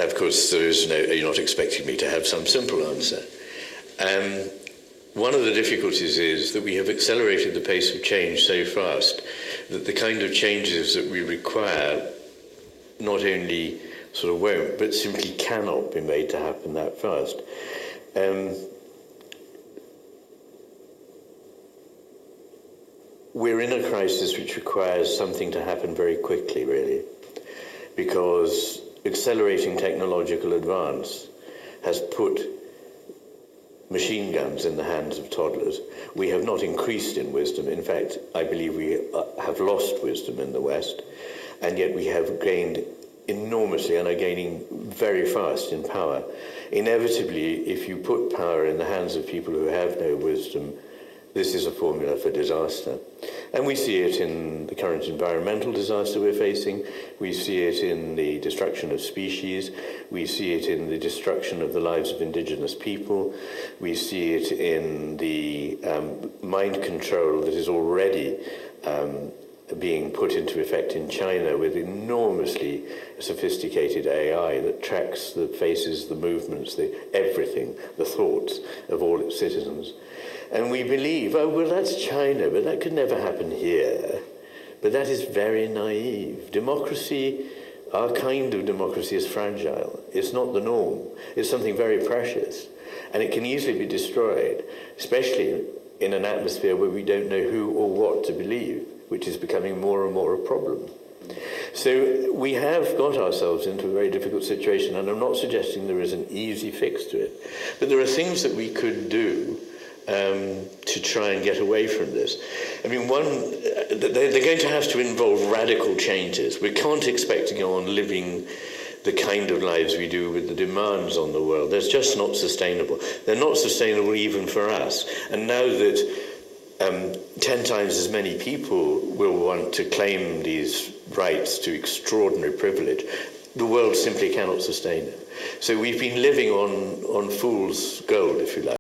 Of course, you're not expecting me to have some simple answer. One of the difficulties is that we have accelerated the pace of change so fast that the kind of changes that we require not only sort of won't, but simply cannot be made to happen that fast. We're in a crisis which requires something to happen very quickly, really, because accelerating technological advance has put machine guns in the hands of toddlers. We have not increased in wisdom. In fact, I believe we have lost wisdom in the West, and yet we have gained enormously and are gaining very fast in power. Inevitably, if you put power in the hands of people who have no wisdom, this is a formula for disaster. And we see it in the current environmental disaster we're facing. We see it in the destruction of species. We see it in the destruction of the lives of indigenous people. We see it in the mind control that is already being put into effect in China with enormously sophisticated AI that tracks the faces, the movements, everything, the thoughts of all its citizens. And we believe, oh, well, that's China, but that could never happen here. But that is very naive. Democracy, our kind of democracy, is fragile. It's not the norm. It's something very precious. And it can easily be destroyed, especially in an atmosphere where we don't know who or what to believe, which is becoming more and more a problem. So we have got ourselves into a very difficult situation, and I'm not suggesting there is an easy fix to it. But there are things that we could do to try and get away from this. I mean, they're going to have to involve radical changes. We can't expect to go on living the kind of lives we do with the demands on the world. That's just not sustainable. They're not sustainable even for us. And now that 10 times as many people will want to claim these rights to extraordinary privilege, the world simply cannot sustain it. So we've been living on fool's gold, if you like.